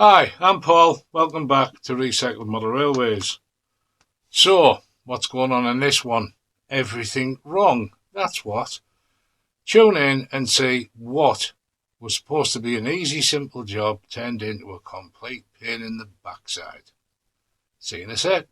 Hi, I'm Paul. Welcome back to Recycled Model Railways. So, what's going on in this one? Everything wrong. That's what. Tune in and see what was supposed to be an easy, simple job turned into a complete pain in the backside. See you in a sec.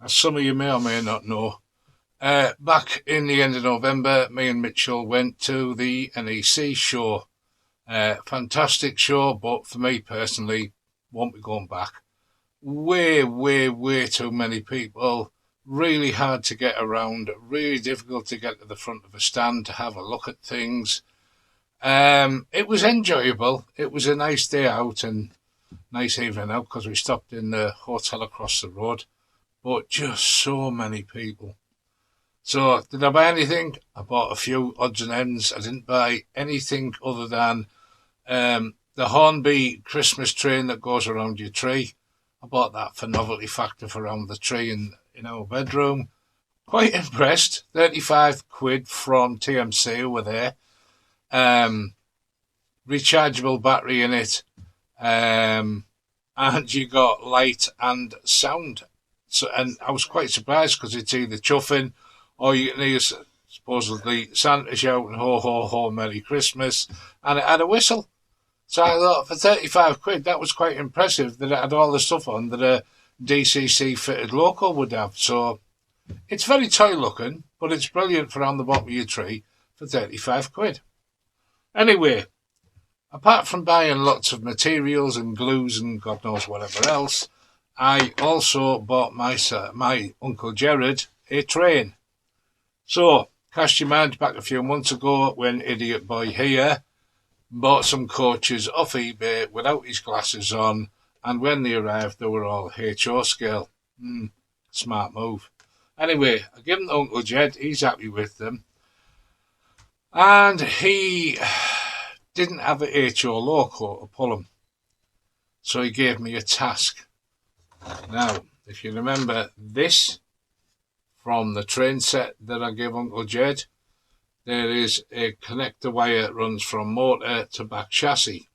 As some of you may or may not know, back in the end of November, me and Mitchell went to the NEC show. Fantastic show, but for me personally, won't be going back. Way too many people. Really hard to get around. Really difficult to get to the front of a stand to have a look at things. It was enjoyable. It was a nice day out and nice evening out because we stopped in the hotel across the road. But just so many people. So, did I buy anything? I bought a few odds and ends. I didn't buy anything other than the Hornby Christmas train that goes around your tree. I bought that for novelty factor for around the tree in our bedroom. Quite impressed. 35 quid from TMC who were there. Rechargeable battery in it. And you got light and sound. So, and I was quite surprised because it's either chuffing or you can hear supposedly Santa shouting ho ho ho Merry Christmas, and it had a whistle. So I thought for 35 quid that was quite impressive that it had all the stuff on that a DCC fitted local would have. So it's very toy looking, but it's brilliant for on the bottom of your tree for 35 quid. Anyway, apart from buying lots of materials and glues and God knows whatever else, I also bought my Uncle Gerard a train. So, cast your mind back a few months ago when Idiot Boy here bought some coaches off eBay without his glasses on, and when they arrived they were all HO scale. Smart move. Anyway, I give them to Uncle Jed, he's happy with them. And he didn't have a HO loco to pull them. So he gave me a task. Now, if you remember this from the train set that I gave Uncle Jed, there is a connector wire that runs from motor to back chassis.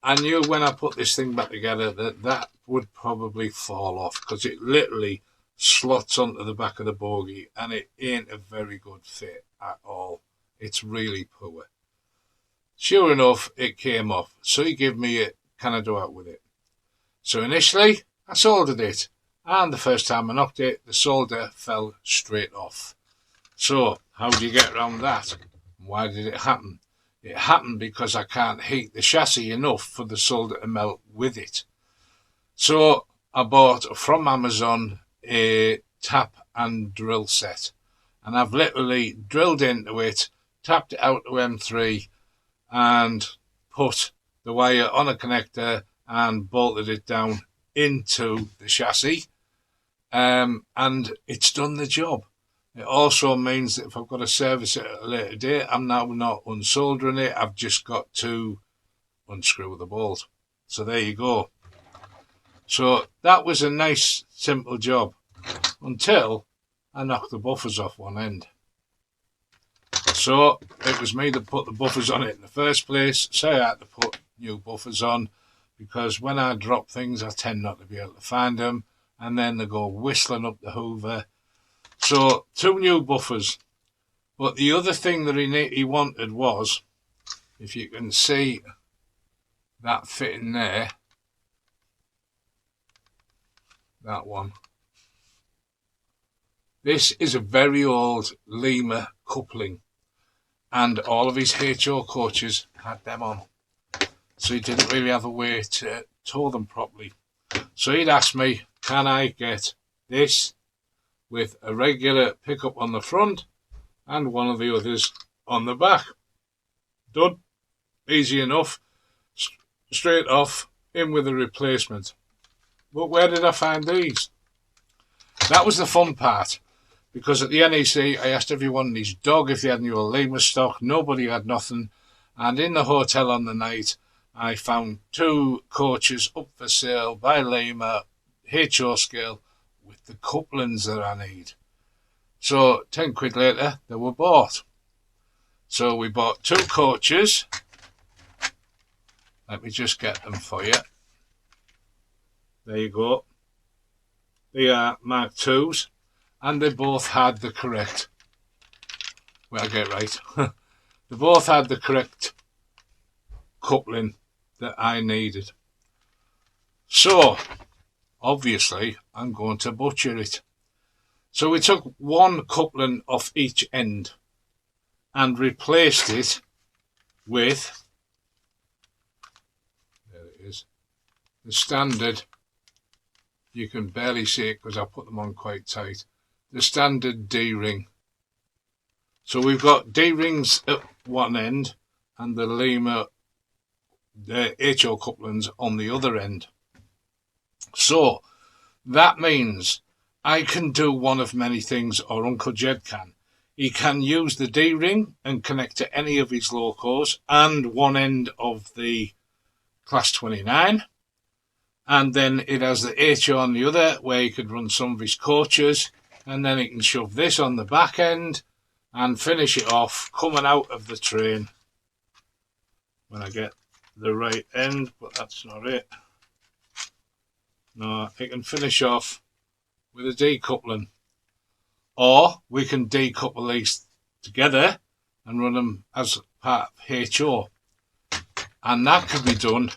I knew when I put this thing back together that would probably fall off because it literally slots onto the back of the bogie and it ain't a very good fit at all. It's really poor. Sure enough, it came off. So he gave me it. Can I do out with it? So initially, I soldered it, and the first time I knocked it, the solder fell straight off. So, how do you get around that? Why did it happen? It happened because I can't heat the chassis enough for the solder to melt with it. So, I bought from Amazon a tap and drill set, and I've literally drilled into it, tapped it out to M3, and put the wire on a connector and bolted it down into the chassis, and it's done the job. It also means that if I've got to service it at a later date, I'm now not unsoldering it, I've just got to unscrew the bolt. So there you go. So that was a nice simple job until I knocked the buffers off one end. So it was me that put the buffers on it in the first place, so I had to put new buffers on, because when I drop things I tend not to be able to find them, and then they go whistling up the hoover. So 2 new buffers. But the other thing that he wanted was, if you can see that fitting there, that one, this is a very old Lima coupling, and all of his HO coaches had them on. So he didn't really have a way to tow them properly. So he'd asked me, can I get this with a regular pickup on the front and one of the others on the back. Done. Easy enough. Straight off, in with a replacement. But where did I find these? That was the fun part, because at the NEC I asked everyone and his dog if they had any old Lima stock. Nobody had nothing, and in the hotel on the night I found 2 coaches up for sale by Lima, HO scale, with the couplings that I need. So 10 quid later they were bought. So we bought 2 coaches. Let me just get them for you. There you go. They are Mark IIs, and they both had the correct, well, I get it right. They both had the correct coupling that I needed. So, obviously, I'm going to butcher it. So we took 1 coupling off each end and replaced it with, there it is, the standard. You can barely see it because I put them on quite tight. The standard D-ring. So we've got D-rings at one end and the Lima, the HO couplings on the other end. So that means I can do one of many things, or Uncle Jed can. He can use the D-ring and connect to any of his locos and one end of the Class 29. And then it has the HO on the other, where he could run some of his coaches, and then he can shove this on the back end and finish it off coming out of the train. When I get the right end, but that's not it. No, it can finish off with a decoupling. Or we can decouple these together and run them as part of HO. And that could be done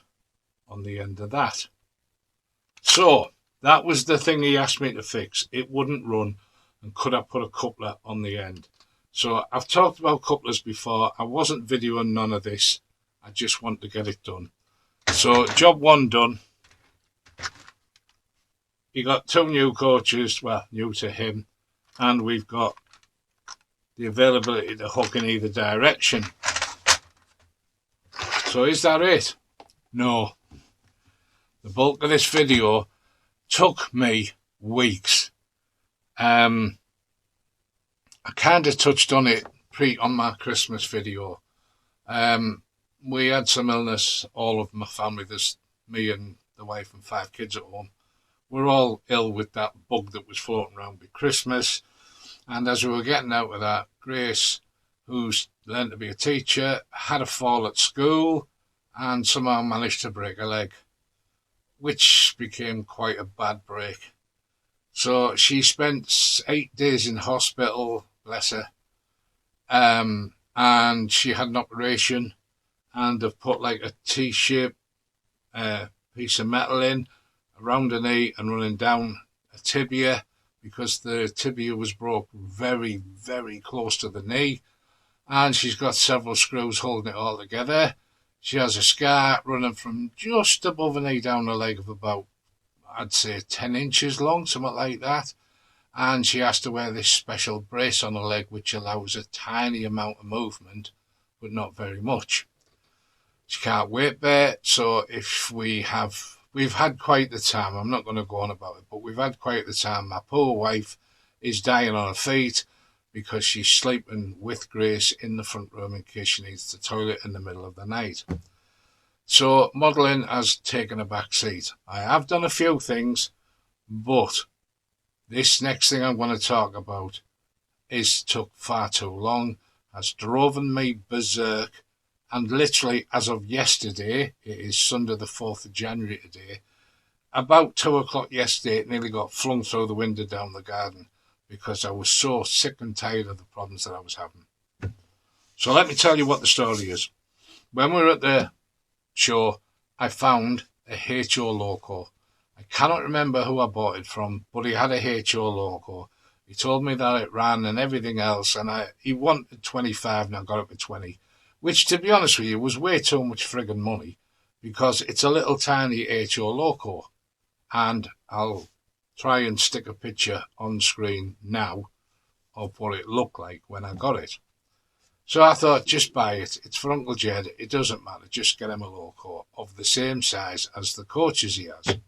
on the end of that. So, that was the thing he asked me to fix. It wouldn't run, and could I put a coupler on the end? So, I've talked about couplers before. I wasn't videoing none of this. I just want to get it done. So, job 1 done. He got 2 new coaches, well, new to him, and we've got the availability to hook in either direction. So, is that it? No. The bulk of this video took me weeks. I kind of touched on it on my Christmas video. We had some illness, all of my family. There's me and the wife and 5 kids at home. We're all ill with that bug that was floating around with Christmas. And as we were getting out of that, Grace, who's learned to be a teacher, had a fall at school and somehow managed to break a leg, which became quite a bad break. So she spent 8 days in hospital, bless her, and she had an operation, and they've put like a T-shaped piece of metal in around the knee and running down a tibia, because the tibia was broke very, very close to the knee, and she's got several screws holding it all together. She has a scar running from just above her knee down the leg of about, I'd say, 10 inches long, something like that. And she has to wear this special brace on her leg, which allows a tiny amount of movement, but not very much. She can't weight bear, so we've had quite the time. I'm not going to go on about it, but we've had quite the time. My poor wife is dying on her feet because she's sleeping with Grace in the front room in case she needs the toilet in the middle of the night. So modelling has taken a back seat. I have done a few things, but this next thing I'm going to talk about took far too long, has driven me berserk, and literally as of yesterday, it is Sunday the 4th of January today, about 2 o'clock yesterday it nearly got flung through the window down the garden, because I was so sick and tired of the problems that I was having. So let me tell you what the story is. When we were at the show, I found a HO loco. I cannot remember who I bought it from, but he had a HO loco. He told me that it ran and everything else, and he wanted 25 and I got it for 20, which, to be honest with you, was way too much friggin' money, because it's a little tiny HO loco. And I'll try and stick a picture on screen now of what it looked like when I got it. So I thought, just buy it. It's for Uncle Jed. It doesn't matter. Just get him a loco of the same size as the coaches he has.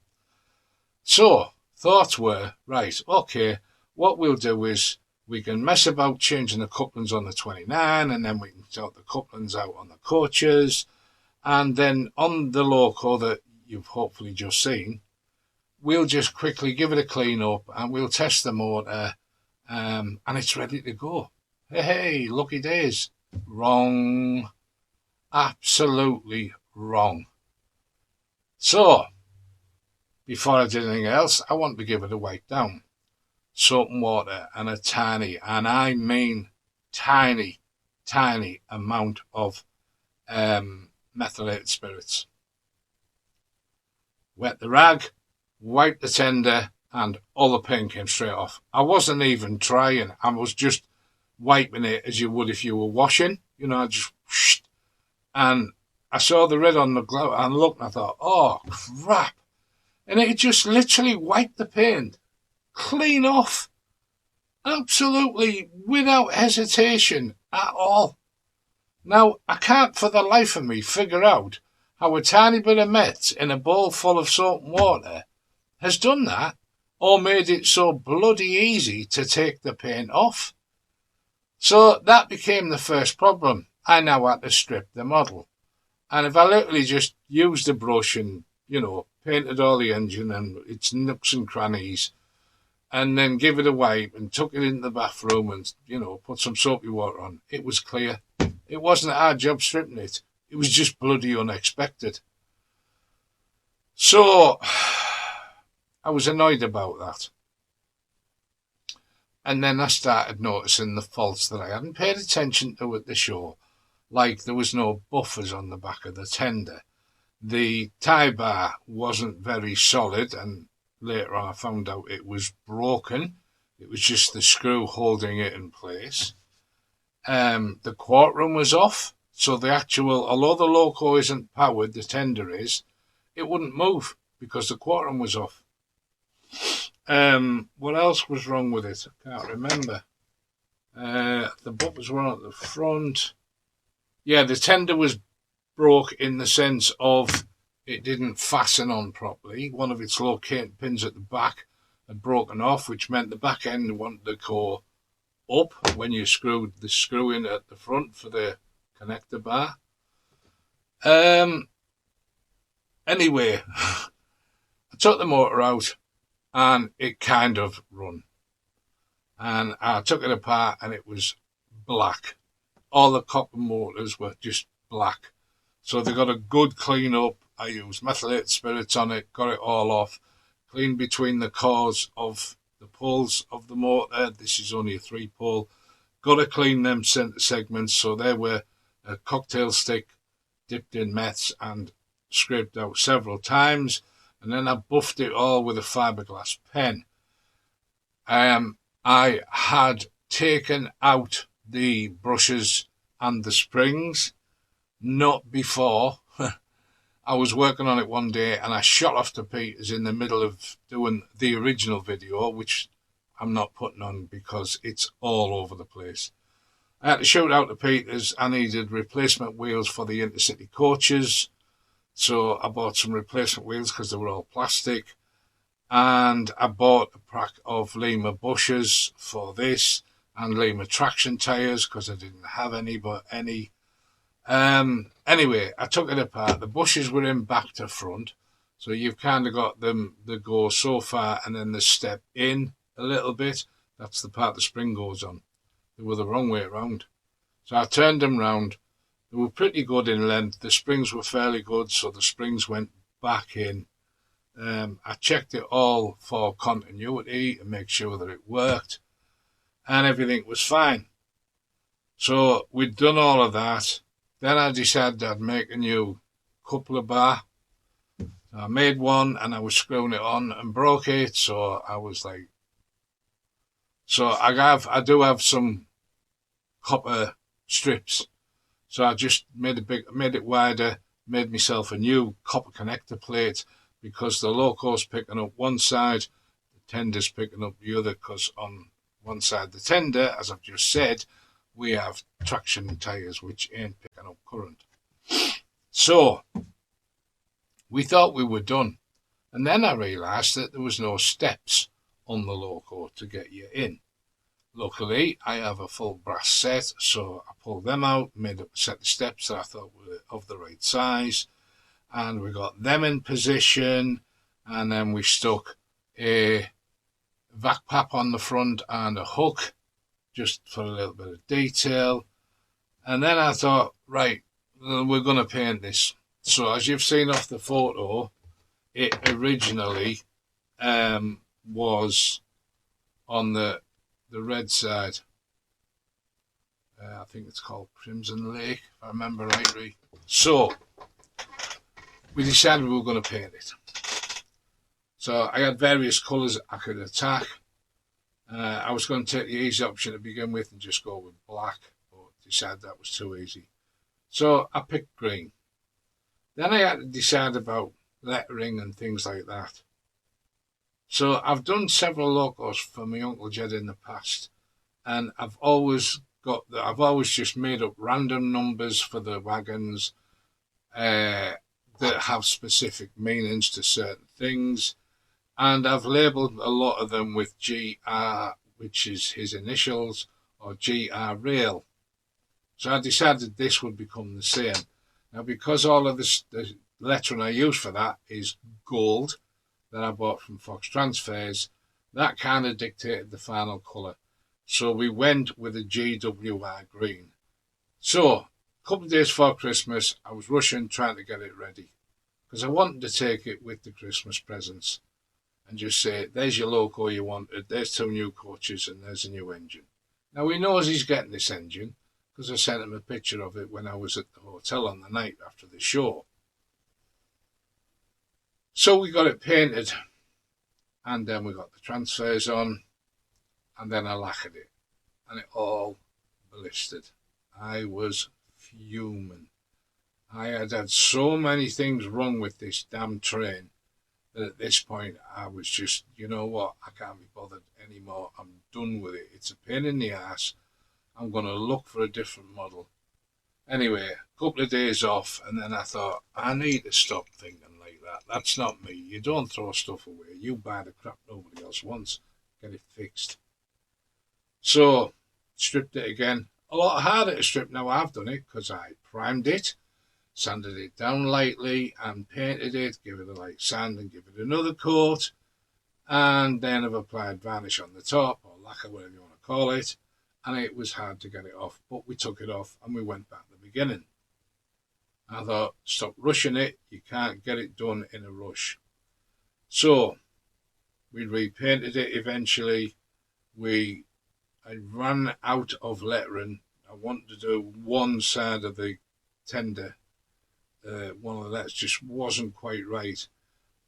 So thoughts were, right, okay, what we'll do is we can mess about changing the couplings on the 29, and then we can sort the couplings out on the coaches. And then on the loco that you've hopefully just seen, we'll just quickly give it a clean up and we'll test the motor, and it's ready to go. Hey, lucky days. Wrong. Absolutely wrong. So, before I did anything else, I wanted to give it a wipe down. Soap and water and a tiny, and I mean tiny amount of methylated spirits. Wet the rag, wipe the tender, and all the paint came straight off. I wasn't even trying. I was just wiping it as you would if you were washing. You know, I just whoosh, and I saw the red on the glove and looked and I thought, oh crap. And it just literally wiped the paint clean off. Absolutely without hesitation at all. Now, I can't for the life of me figure out how a tiny bit of meth in a bowl full of soap and water has done that, or made it so bloody easy to take the paint off. So that became the first problem. I now had to strip the model. And if I literally just used a brush and, painted all the engine and its nooks and crannies, and then give it a wipe and took it into the bathroom and, put some soapy water on, it was clear. It wasn't a hard job stripping it. It was just bloody unexpected. So, I was annoyed about that. And then I started noticing the faults that I hadn't paid attention to at the show. Like there was no buffers on the back of the tender. The tie bar wasn't very solid, and later on I found out it was broken. It was just the screw holding it in place. The quartering was off, so the actual, although the loco isn't powered, the tender is, it wouldn't move because the quartering was off. What else was wrong with it? I can't remember. The bumpers were at the front. Yeah, the tender was broke in the sense of it didn't fasten on properly. One of its locating pins at the back had broken off, which meant the back end wanted to go up when you screwed the screw in at the front for the connector bar. Anyway, I took the motor out and it kind of run. And I took it apart and it was black. All the copper motors were just black. So they got a good clean up. I used methylated spirits on it, got it all off, cleaned between the cores of the poles of the motor. This is only a 3-pole. Got to clean them center segments, so they were a cocktail stick dipped in meths and scraped out several times. And then I buffed it all with a fiberglass pen. I had taken out the brushes and the springs, not before. I was working on it one day and I shot off to Peters in the middle of doing the original video, which I'm not putting on because it's all over the place. I had to shoot out to Peters. I needed replacement wheels for the intercity coaches. So I bought some replacement wheels because they were all plastic. And I bought a pack of Lima bushes for this and Lima traction tyres because I didn't have any but any. Anyway, I took it apart. The bushes were in back to front. So you've kind of got them that go so far and then they step in a little bit. That's the part the spring goes on. They were the wrong way around. So I turned them round. They were pretty good in length. The springs were fairly good, so the springs went back in. I checked it all for continuity and make sure that it worked. And everything was fine. So we'd done all of that. Then I decided I'd make a new coupler bar. I made one and I was screwing it on and broke it. So I was like, I do have some copper strips. So I just made it wider, made myself a new copper connector plate because the loco's picking up one side, the tender's picking up the other because on one side of the tender, as I've just said, we have traction tyres which ain't picking up current. So we thought we were done. And then I realised that there was no steps on the loco to get you in. Luckily, I have a full brass set, so I pulled them out, made up a set of steps that I thought were of the right size, and we got them in position, and then we stuck a vac pap on the front and a hook, just for a little bit of detail. And then I thought, right, we're going to paint this. So as you've seen off the photo, it originally was on the red side. I think it's called Crimson Lake, if I remember rightly. So we decided we were going to paint it. So I had various colours I could attack. I was going to take the easy option to begin with and just go with black, but decided that was too easy. So I picked green. Then I had to decide about lettering and things like that. So I've done several logos for my Uncle Jed in the past, and I've always just made up random numbers for the wagons that have specific meanings to certain things, and I've labelled a lot of them with GR, which is his initials, or GR Rail. So I decided this would become the same. Now, because all of this, the lettering I use for that is gold that I bought from Fox Transfers, that kind of dictated the final colour. So we went with a GWR green. So, a couple of days before Christmas, I was rushing, trying to get it ready, because I wanted to take it with the Christmas presents and just say, there's your loco you wanted, there's 2 new coaches, and there's a new engine. Now, he knows he's getting this engine, because I sent him a picture of it when I was at the hotel on the night after the show. So we got it painted, and then we got the transfers on, and then I lacquered it, and it all blistered. I was fuming. I had had so many things wrong with this damn train that at this point I was just, you know what, I can't be bothered anymore. I'm done with it. It's a pain in the ass. I'm going to look for a different model. Anyway, a couple of days off, and then I thought, I need to stop thinking like that. That's not me. You don't throw stuff away. You buy the crap nobody else wants. Get it fixed. So, stripped it again. A lot harder to strip now I've done it, because I primed it, sanded it down lightly, and painted it, give it a light sand, and give it another coat. And then I've applied varnish on the top, or lacquer, whatever you want to call it. And it was hard to get it off, but we took it off and we went back to the beginning. I thought, stop rushing it, you can't get it done in a rush. So, we repainted it eventually. I ran out of lettering. I wanted to do one side of the tender. One of the letters just wasn't quite right,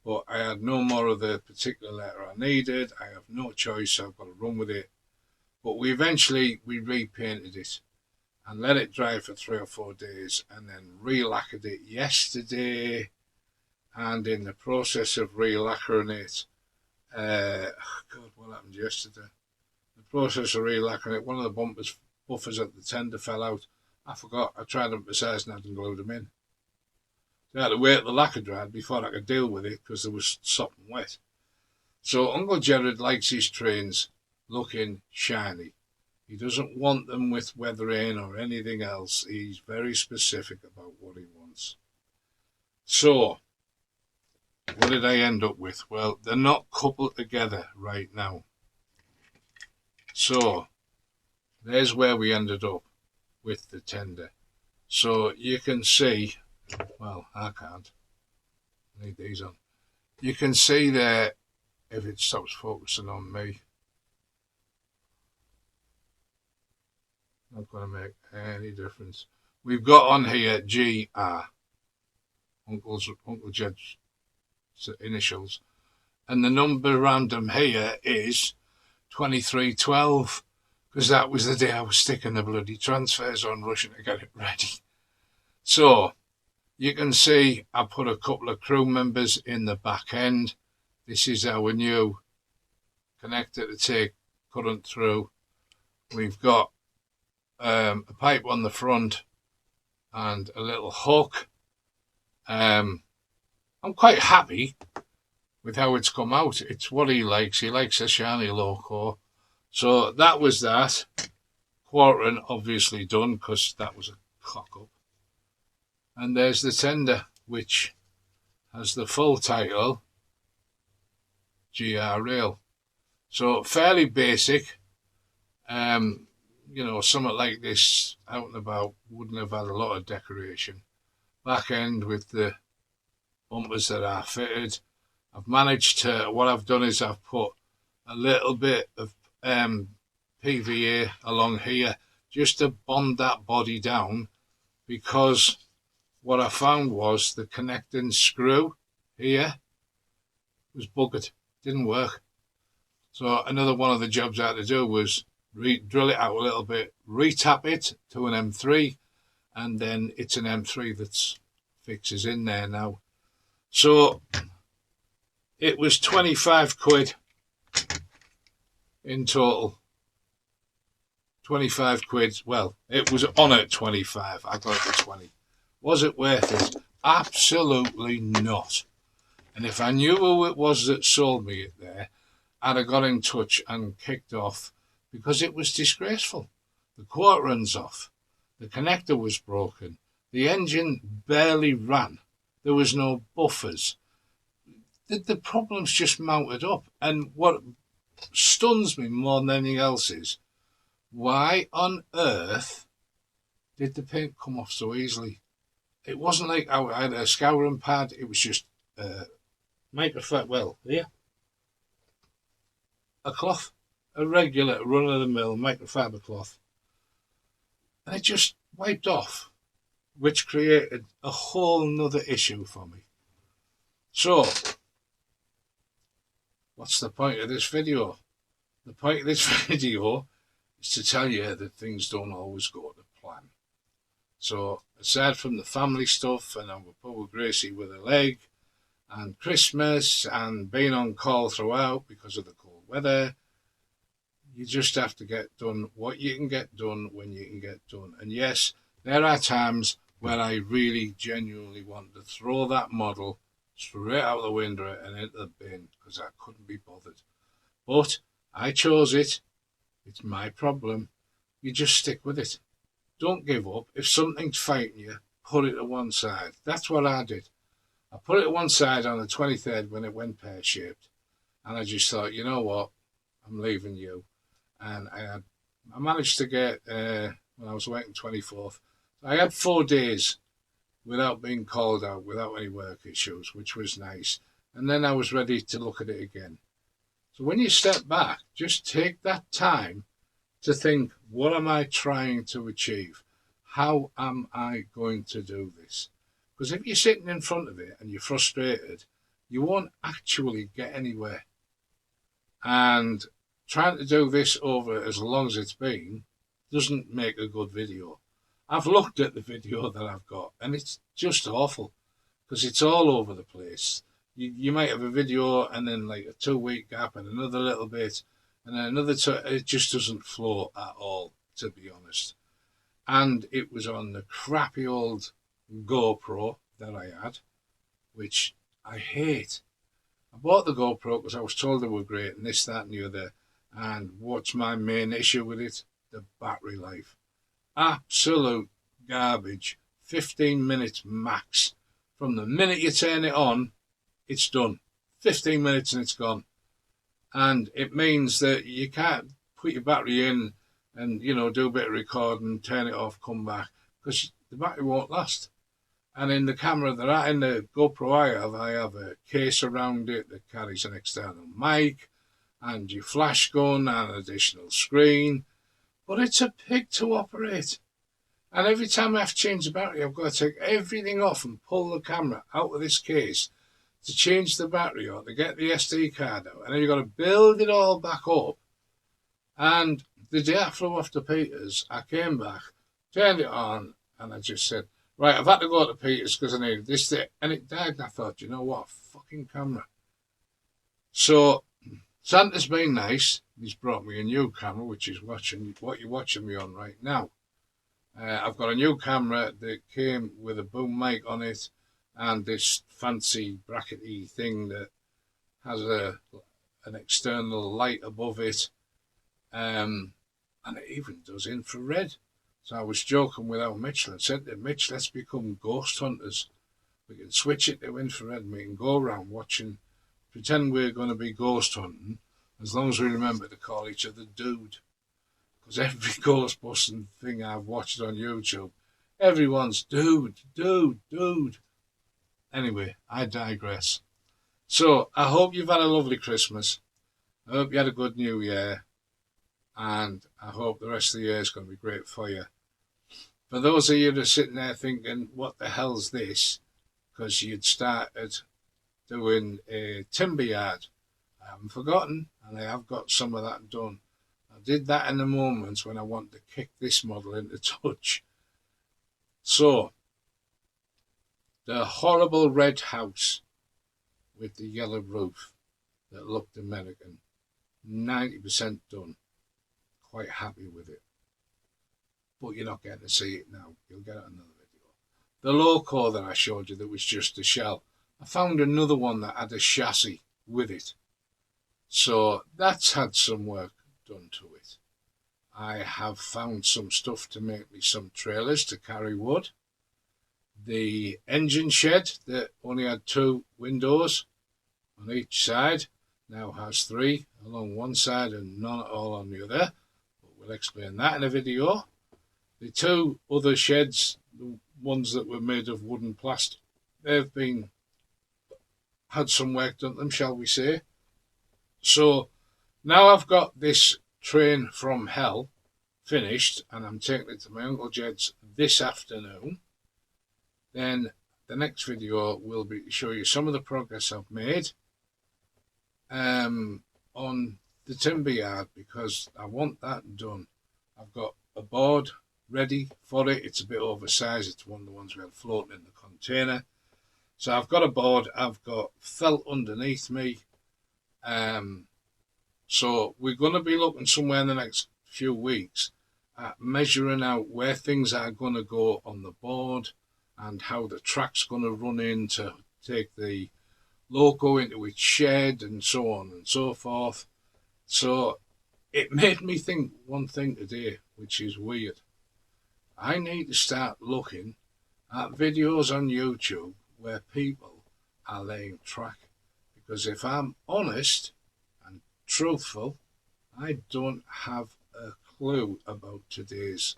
but I had no more of the particular letter I needed. I have no choice, so I've got to run with it. But we repainted it and let it dry for 3 or 4 days, and then re-lacquered it yesterday. And in the process of re-lacquering it, God, what happened yesterday? The process of re-lacquering it, one of the buffers at the tender fell out. I forgot, I tried them for size and I hadn't glued them in. So I had to wait till the lacquer dried before I could deal with it, because there was something wet. So Uncle Gerard likes his trains looking shiny. He doesn't want them with weathering or anything else. He's very specific about what he wants. So, what did I end up with? Well, they're not coupled together right now. So, there's where we ended up with the tender. So, you can see, well, I can't. I need these on. You can see there, if it stops focusing on me, not going to make any difference. We've got on here GR, Uncle Jed's initials, and the number random here is 2312, because that was the day I was sticking the bloody transfers on, rushing to get it ready. So, you can see I put a couple of crew members in the back end. This is our new connector to take current through. We've got a pipe on the front and a little hook. I'm quite happy with how it's come out. It's what he likes. He likes a shiny loco. So that was that. Quartering obviously done because that was a cock up. And there's the tender, which has the full title, GR Rail. So fairly basic. Something like this out and about wouldn't have had a lot of decoration. Back end with the bumpers that are fitted. I've managed to, what I've done is I've put a little bit of PVA along here just to bond that body down, because what I found was the connecting screw here was buggered, didn't work. So another one of the jobs I had to do was drill it out a little bit, retap it to an M3, and then it's an M3 that's fixes in there now. So it was 25 quid in total. 25 quid. Well, it was on at 25. I got it for 20. Was it worth it? Absolutely not. And if I knew who it was that sold me it there, I'd have got in touch and kicked off, because it was disgraceful. The quartering's off. The connector was broken. The engine barely ran. There was no buffers. The problems just mounted up. And what stuns me more than anything else is, why on earth did the paint come off so easily? It wasn't like I had a scouring pad. It was just microfiber. Well, yeah, a cloth, a regular run-of-the-mill microfiber cloth, and it just wiped off, which created a whole nother issue for me. So, what's the point of this video? The point of this video is to tell you that things don't always go to plan. So, aside from the family stuff, and I'm with poor Gracie with a leg, and Christmas, and being on call throughout because of the cold weather, you just have to get done what you can get done when you can get done. And yes, there are times where I really genuinely want to throw that model straight out the window and into the bin, because I couldn't be bothered. But I chose it. It's my problem. You just stick with it. Don't give up. If something's fighting you, put it to one side. That's what I did. I put it to one side on the 23rd when it went pear-shaped. And I just thought, you know what? I'm leaving you. And I managed to get, when I was waiting 24th, I had 4 days without being called out, without any work issues, which was nice. And then I was ready to look at it again. So when you step back, just take that time to think, what am I trying to achieve? How am I going to do this? Because if you're sitting in front of it and you're frustrated, you won't actually get anywhere. And trying to do this over as long as it's been doesn't make a good video. I've looked at the video that I've got, and it's just awful, because it's all over the place. You might have a video and then like a 2-week gap and another little bit and then another it just doesn't flow at all, to be honest. And it was on the crappy old GoPro that I had, which I hate. I bought the GoPro because I was told they were great and this, that and the other. And what's my main issue with it? The battery life. Absolute garbage. 15 minutes max. From the minute you turn it on, it's done. 15 minutes and it's gone. And it means that you can't put your battery in and, do a bit of recording, turn it off, come back, because the battery won't last. And in the camera that in the GoPro I have a case around it that carries an external mic and your flash gun and an additional screen. But it's a pig to operate. And every time I have to change the battery, I've got to take everything off and pull the camera out of this case to change the battery or to get the SD card out. And then you've got to build it all back up. And the day I flew off to Peters, I came back, turned it on, and I just said, right, I've had to go to Peters because I needed this, and it died. And I thought, you know what, fucking camera. So Santa's been nice. He's brought me a new camera, which is watching what you're watching me on right now. I've got a new camera that came with a boom mic on it and this fancy brackety thing that has an external light above it, and it even does infrared. So I was joking with our Mitchell and said to Mitch, let's become ghost hunters. We can switch it to infrared and we can go around watching, pretend we're going to be ghost hunting, as long as we remember to call each other dude. Because every Ghostbusting thing I've watched on YouTube, everyone's dude, dude, dude. Anyway, I digress. So, I hope you've had a lovely Christmas. I hope you had a good New Year. And I hope the rest of the year is going to be great for you. For those of you that are sitting there thinking, what the hell's this? Because you'd started doing a timber yard. I haven't forgotten, and I have got some of that done. I did that in the moments when I wanted to kick this model into touch. So, the horrible red house with the yellow roof that looked American, 90% done. Quite happy with it. But you're not getting to see it now. You'll get it in another video. The loco that I showed you that was just a shell, I found another one that had a chassis with it. So that's had some work done to it. I have found some stuff to make me some trailers to carry wood. The engine shed that only had 2 windows on each side now has 3 along one side and none at all on the other. But we'll explain that in a video. The 2 other sheds, the ones that were made of wood and plastic, they've had some work done to them, shall we say. So now I've got this train from hell finished and I'm taking it to my Uncle Jed's this afternoon. Then the next video will be to show you some of the progress I've made on the timber yard, because I want that done. I've got a board ready for it. It's a bit oversized. It's one of the ones we had floating in the container. So I've got a board. I've got felt underneath me. So we're going to be looking somewhere in the next few weeks at measuring out where things are going to go on the board and how the track's going to run in to take the loco into its shed and so on and so forth. So it made me think one thing today, which is weird. I need to start looking at videos on YouTube where people are laying track. Because if I'm honest and truthful, I don't have a clue about today's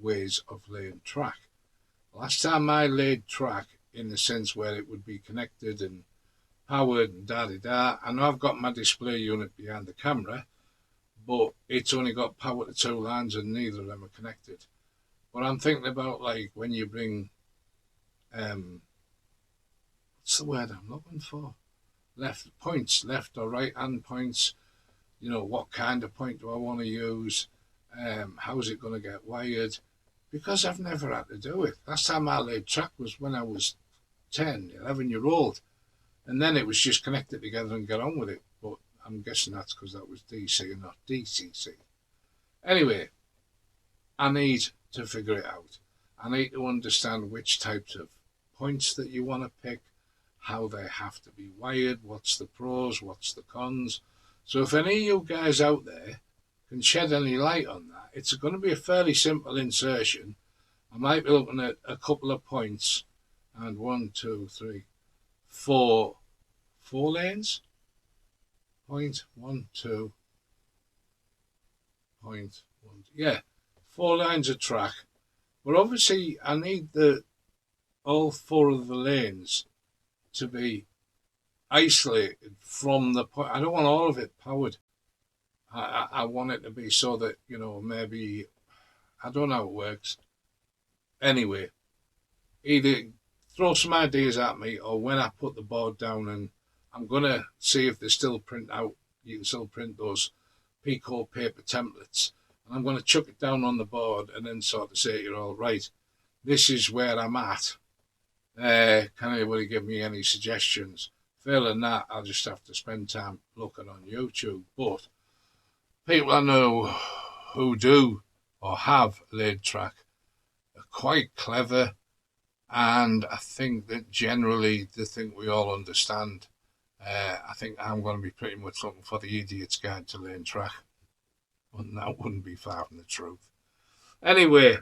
ways of laying track. Last time I laid track in the sense where it would be connected and powered and da-da-da. I know I've got my display unit behind the camera, but it's only got power to 2 lines and neither of them are connected. But I'm thinking about like when you bring, what's the word I'm looking for? Left or right hand points. You know, what kind of point do I want to use? How's it going to get wired? Because I've never had to do it. Last time I laid track was when I was 10, 11-year-old. And then it was just connected together and get on with it. But I'm guessing that's because that was DC and not DCC. Anyway, I need to figure it out. I need to understand which types of points that you want to pick, how they have to be wired, what's the pros, what's the cons. So if any of you guys out there can shed any light on that, it's going to be a fairly simple insertion. I might be looking at a couple of points and 1, 2, 3, 4 lanes. Point 1, 2, point 1, yeah, 4 lines of track. But obviously I need all 4 of the lanes to be isolated from the point. I don't want all of it powered. I want it to be so that, you know, maybe, I don't know how it works. Anyway, either throw some ideas at me, or when I put the board down, and I'm going to see if they still print out, you can still print those Pico paper templates. And I'm going to chuck it down on the board and then sort of say, you're all right, this is where I'm at. Can anybody give me any suggestions? If Failing that, I'll just have to spend time looking on YouTube. But people I know who do or have laid track are quite clever, and I think that generally they think we all understand. I think I'm going to be pretty much looking for the idiot's guide to laying track, and that wouldn't be far from the truth. Anyway,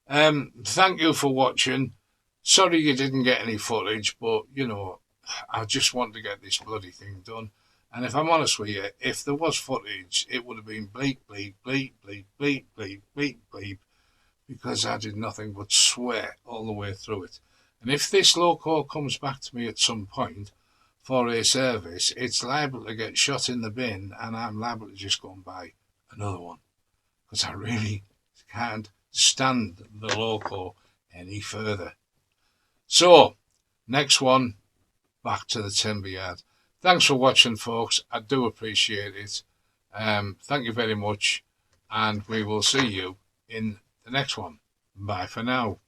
thank you for watching. Sorry you didn't get any footage, but you know, I just want to get this bloody thing done. And if I'm honest with you, if there was footage, it would have been bleep, bleep, bleep, bleep, bleep, bleep, bleep, bleep, because I did nothing but swear all the way through it. And if this loco comes back to me at some point for a service, it's liable to get shot in the bin, and I'm liable to just go and buy another one, because I really can't stand the loco any further. So, next one, back to the timber yard. Thanks for watching, folks. I do appreciate it. Thank you very much, and we will see you in the next one. Bye for now.